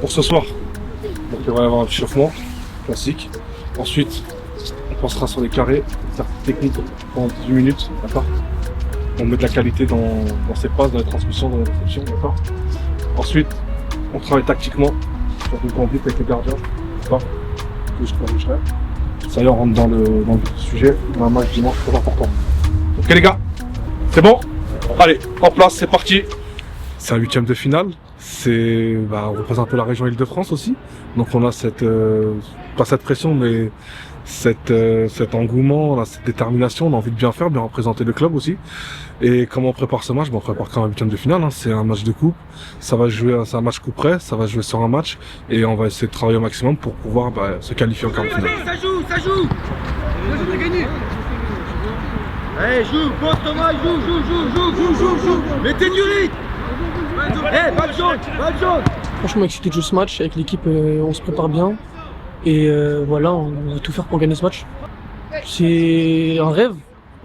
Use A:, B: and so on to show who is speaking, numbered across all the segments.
A: pour ce soir. Donc il va y avoir un échauffement classique. Ensuite, on passera sur les carrés, certaines techniques pendant 18 minutes, d'accord. On met de la qualité dans ses passes, dans les transmissions, dans les réceptions, d'accord. Ensuite, on travaille tactiquement sur une conduite avec les gardiens, d'accord. Que je corrigerai. Ça y est, on rentre dans le sujet, dans un match dimanche très important. Ok les gars, c'est bon? Allez, en place, c'est parti. C'est un 8e de finale. On représente la région Île-de-France aussi. Donc on a pas cette pression, mais cet engouement, on a cette détermination, on a envie de bien faire, bien représenter le club aussi. Et comment on prépare ce match? On prépare quand même un 8e de finale. C'est un match de coupe. C'est un match coup près. Ça va jouer sur un match. Et on va essayer de travailler au maximum pour pouvoir se qualifier en quart de finale.
B: Ça joue. On a gagné. Allez, joue, bon Thomas, joue. Mettez du rythme. Pas de jaune.
C: Franchement, excité de jouer ce match avec l'équipe, on se prépare bien. Et voilà, on va tout faire pour gagner ce match. C'est un rêve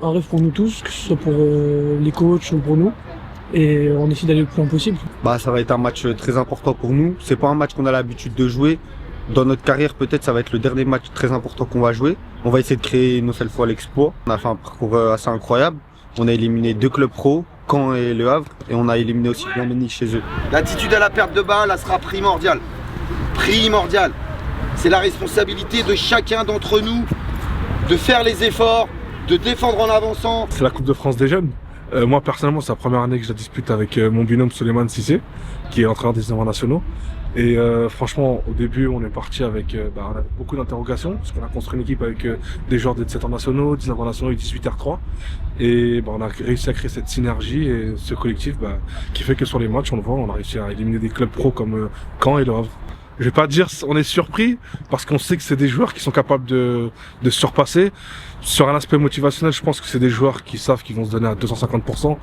C: pour nous tous, que ce soit pour les coachs ou pour nous. Et on essaie d'aller le plus loin possible.
D: Ça va être un match très important pour nous. C'est pas un match qu'on a l'habitude de jouer. Dans notre carrière, peut-être, ça va être le dernier match très important qu'on va jouer. On va essayer de créer une nouvelle fois l'exploit. On a fait un parcours assez incroyable. On a éliminé 2 clubs pro, Caen et Le Havre, et on a éliminé aussi Bienvenue chez eux.
E: L'attitude à la perte de balle, elle sera primordiale. C'est la responsabilité de chacun d'entre nous de faire les efforts, de défendre en avançant.
A: C'est la Coupe de France des jeunes. Moi personnellement, c'est la première année que je la dispute avec mon binôme Souleymane Cissé, qui est entraîneur des nationaux. Et franchement, au début, on est parti avec on avait beaucoup d'interrogations, parce qu'on a construit une équipe avec des joueurs de 17 ans nationaux, 19 ans nationaux et 18 R3. Et on a réussi à créer cette synergie et ce collectif qui fait que sur les matchs, on le voit, on a réussi à éliminer des clubs pro comme Caen et Le Havre. Je vais pas dire on est surpris, parce qu'on sait que c'est des joueurs qui sont capables de se surpasser. Sur un aspect motivationnel, je pense que c'est des joueurs qui savent qu'ils vont se donner à 250%.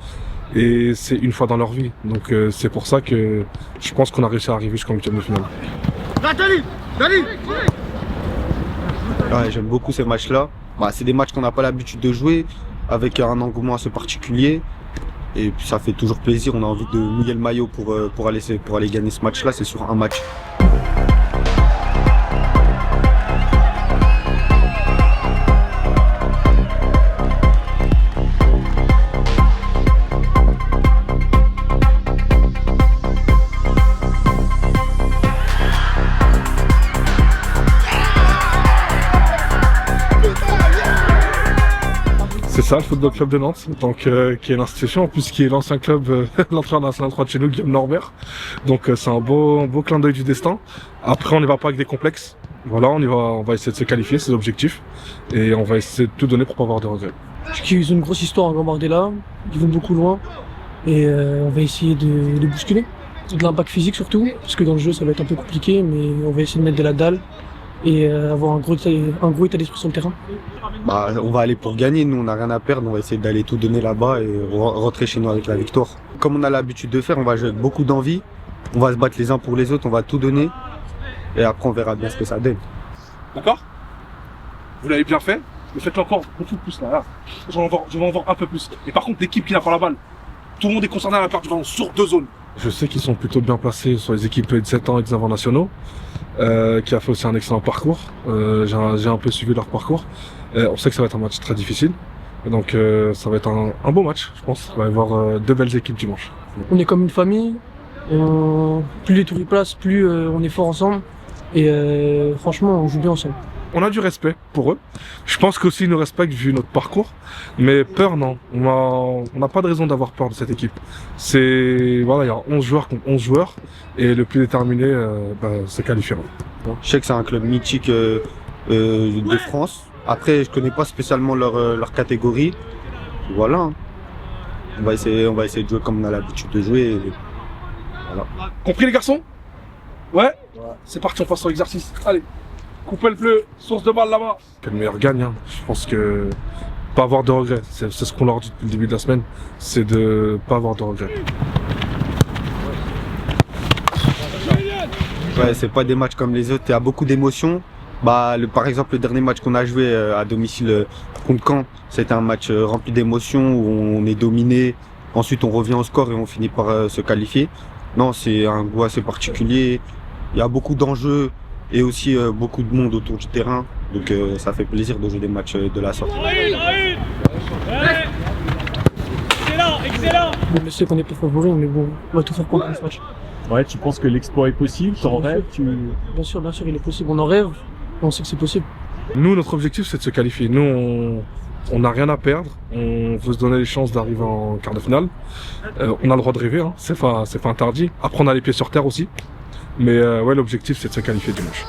A: Et c'est une fois dans leur vie. Donc c'est pour ça que je pense qu'on a réussi à arriver jusqu'en 8e de finale.
D: Ouais, j'aime beaucoup ces matchs-là. C'est des matchs qu'on n'a pas l'habitude de jouer, avec un engouement assez particulier. Et puis ça fait toujours plaisir, on a envie de mouiller le maillot pour aller gagner ce match-là, c'est sur un match.
A: C'est ça, le Football Club de Nantes, qui est l'institution, en plus qui est l'ancien club, l'entraîneur national 3 de chez nous, Guillaume Norbert. Donc c'est un beau clin d'œil du destin. Après, on n'y va pas avec des complexes. Voilà, on va essayer de se qualifier, c'est l'objectif. Et on va essayer de tout donner pour pas avoir de regrets.
C: Ils ont une grosse histoire à Gambardella, ils vont beaucoup loin. Et on va essayer de les bousculer. De l'impact physique surtout, parce que dans le jeu ça va être un peu compliqué, mais on va essayer de mettre de la dalle et avoir un gros état d'esprit sur le terrain.
D: On va aller pour gagner, nous on n'a rien à perdre, on va essayer d'aller tout donner là-bas et rentrer chez nous avec la victoire. Comme on a l'habitude de faire, on va jouer avec beaucoup d'envie, on va se battre les uns pour les autres, on va tout donner et après on verra bien ce que ça donne.
A: D'accord? Vous l'avez bien fait, mais faites-le encore beaucoup plus là. Je vais en voir un peu plus. Et par contre, l'équipe qui n'a pas la balle, tout le monde est concerné à la perte du ballon sur 2 zones. Je sais qu'ils sont plutôt bien placés sur les équipes de 17 ans et 19 ans nationaux, qui a fait aussi un excellent parcours. J'ai un peu suivi leur parcours. On sait que ça va être un match très difficile. Et donc ça va être un beau match, je pense. Il va y avoir 2 belles équipes dimanche.
C: On est comme une famille. Plus les tours y placent, plus on est fort ensemble. Et franchement, on joue bien ensemble.
A: On a du respect pour eux. Je pense qu'aussi ils nous respectent vu notre parcours. Mais peur, non. On n'a pas de raison d'avoir peur de cette équipe. Il y a 11 joueurs contre 11 joueurs. Et le plus déterminé se qualifiera.
D: Je sais que c'est un club mythique de France. Après, je connais pas spécialement leur catégorie. Voilà. On va essayer de jouer comme on a l'habitude de jouer. Et voilà.
A: Compris les garçons? Ouais. C'est parti, on passe sur l'exercice. Allez. Coupez le bleu, source de balle là-bas. Que le meilleur gagne. Je pense que pas avoir de regrets. C'est ce qu'on leur dit depuis le début de la semaine. C'est de pas avoir de regrets.
D: Ouais, c'est pas des matchs comme les autres. Il y a beaucoup d'émotions. Par exemple, le dernier match qu'on a joué à domicile contre Caen, c'était un match rempli d'émotions où on est dominé. Ensuite, on revient au score et on finit par se qualifier. Non, c'est un goût assez particulier. Il y a beaucoup d'enjeux et aussi beaucoup de monde autour du terrain. Donc ça fait plaisir de jouer des matchs de la sorte.
C: Je sais qu'on n'est pas favori, mais bon, on va tout faire pour gagner ce match.
F: Ouais, tu penses que l'exploit est possible? T'en rêves?
C: Bien sûr, il est possible. On en rêve, on sait que c'est possible.
A: Nous, notre objectif, c'est de se qualifier. Nous, on n'a rien à perdre. On veut se donner les chances d'arriver en quart de finale. On a le droit de rêver, hein. C'est pas interdit. Après, on a les pieds sur terre aussi. Mais ouais, l'objectif, c'est de se qualifier dimanche.